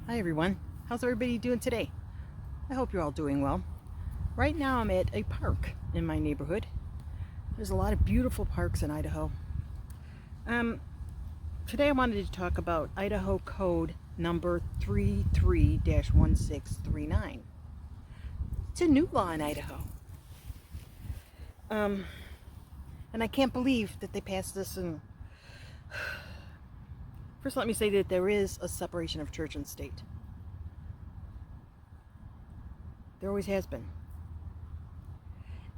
Hi everyone, how's everybody doing today? I hope you're all doing well. Right now I'm at a park in my neighborhood. There's a lot of beautiful parks in Idaho. Um, Today I wanted to talk about Idaho Code number 33-1639. It's a new law in Idaho. And I can't believe that they passed this. And first let me say that there is a separation of church and state. There always has been.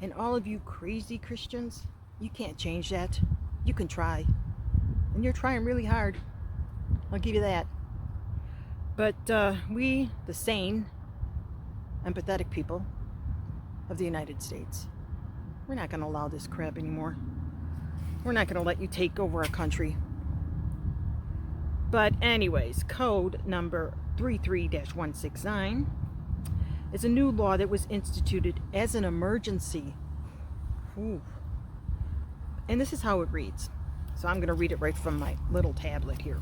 And all of you crazy Christians, you can't change that. You can try. And you're trying really hard. I'll give you that. But we, the sane, empathetic people of the United States, we're not going to allow this crap anymore. We're not going to let you take over our country. But anyways, code number 33-169 is a new law that was instituted as an emergency. Ooh. And this is how it reads. So I'm going to read it right from my little tablet here.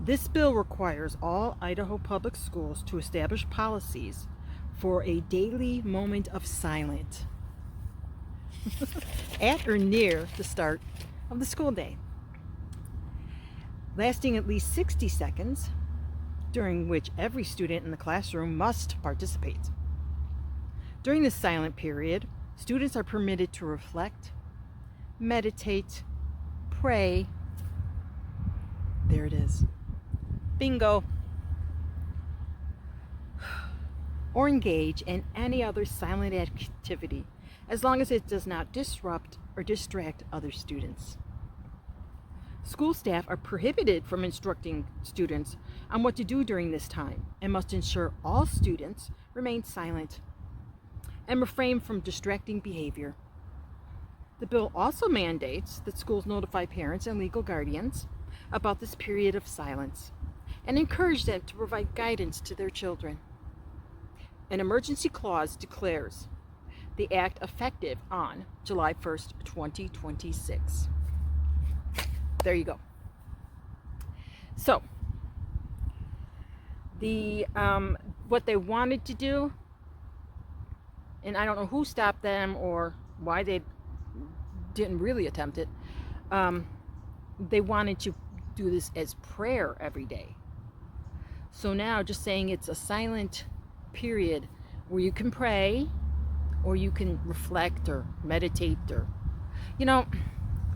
This bill requires all Idaho public schools to establish policies for a daily moment of silence at or near the start of the school day, lasting at least 60 seconds, during which every student in the classroom must participate. During this silent period, students are permitted to reflect, meditate, pray. There it is. Bingo. Or engage in any other silent activity, as long as it does not disrupt or distract other students. School staff are prohibited from instructing students on what to do during this time and must ensure all students remain silent and refrain from distracting behavior. The bill also mandates that schools notify parents and legal guardians about this period of silence and encourage them to provide guidance to their children. An emergency clause declares the act effective on July 1st, 2026. There you go. So, what they wanted to do, and I don't know who stopped them or why they didn't really attempt it, they wanted to do this as prayer every day. So now just saying it's a silent period where you can pray or you can reflect or meditate or,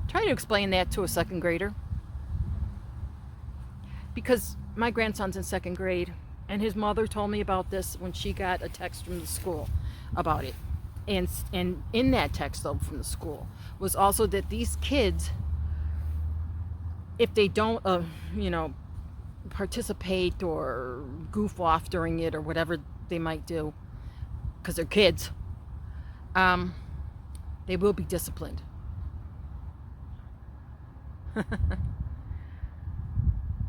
try to explain that to a second grader. Because my grandson's in second grade and his mother told me about this when she got a text from the school about it. And in that text though from the school was also that these kids, if they don't participate or goof off during it or whatever they might do, because they're kids, they will be disciplined.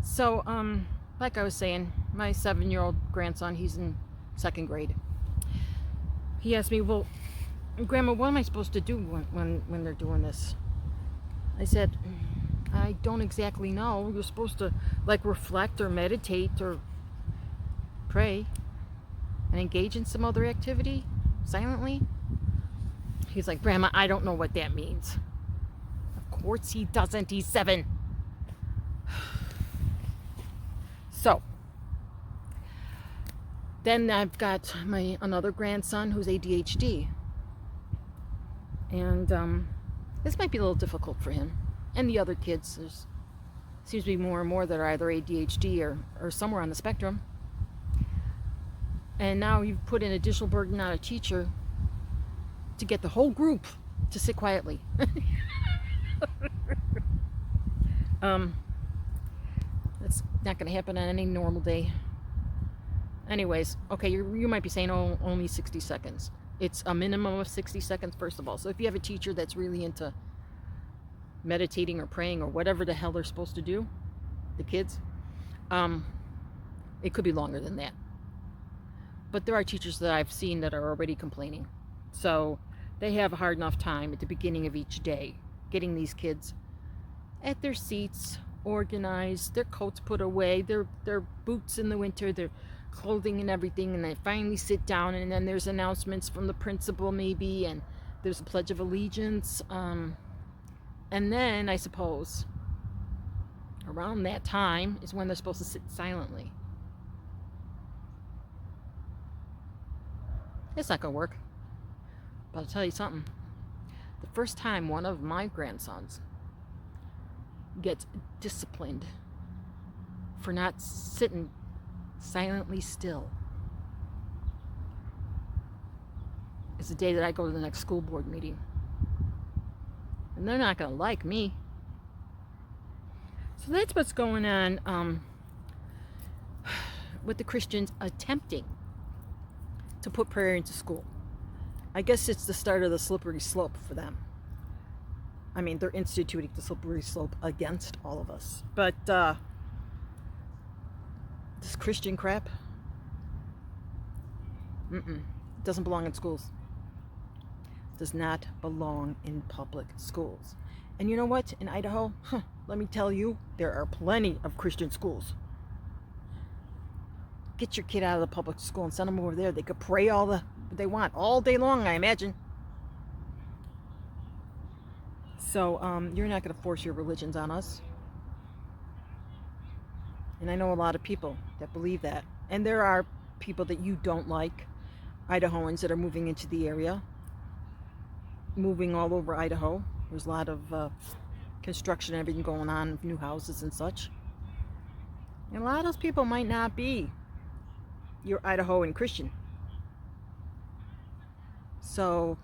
So like I was saying, my 7-year-old grandson, he's in second grade. He asked me, well, Grandma, what am I supposed to do when they're doing this? I said, I don't exactly know. You're supposed to reflect or meditate or pray and engage in some other activity silently. He's like, Grandma, I don't know what that means. Of course he doesn't. He's 7. So then I've got another grandson who's ADHD. And this might be a little difficult for him. And the other kids, there seems to be more and more that are either ADHD or somewhere on the spectrum. And now you've put an additional burden on a teacher to get the whole group to sit quietly. That's not going to happen on any normal day. Anyways, okay, you might be saying, oh, only 60 seconds. It's a minimum of 60 seconds, first of all. So if you have a teacher that's really into meditating or praying or whatever the hell they're supposed to do, the kids, it could be longer than that. But there are teachers that I've seen that are already complaining. So they have a hard enough time at the beginning of each day getting these kids at their seats organized, their coats put away, their boots in the winter, their clothing and everything, and they finally sit down, and then there's announcements from the principal maybe, and there's a Pledge of Allegiance, and then I suppose around that time is when they're supposed to sit silently. It's not gonna work. But I'll tell you something. The first time one of my grandsons gets disciplined for not sitting silently still is the day that I go to the next school board meeting. And they're not going to like me. So that's what's going on with the Christians attempting to put prayer into school. I guess it's the start of the slippery slope for them. I mean, they're instituting the slippery slope against all of us. But this Christian crap, doesn't belong in schools. Does not belong in public schools. And you know what? In Idaho, let me tell you, there are plenty of Christian schools. Get your kid out of the public school and send them over there. They could pray all they want all day long, I imagine. So you're not going to force your religions on us. And I know a lot of people that believe that. And there are people that you don't like, Idahoans that are moving into the area, moving all over Idaho. There's a lot of construction and everything going on, new houses and such. And a lot of those people might not be your Idahoan Christian. So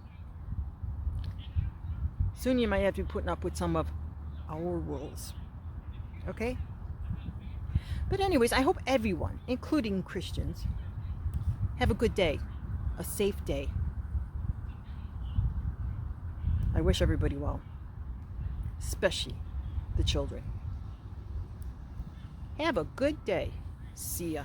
soon you might have to be putting up with some of our rules. Okay? But anyways, I hope everyone, including Christians, have a good day, a safe day. I wish everybody well, especially the children. Have a good day. See ya.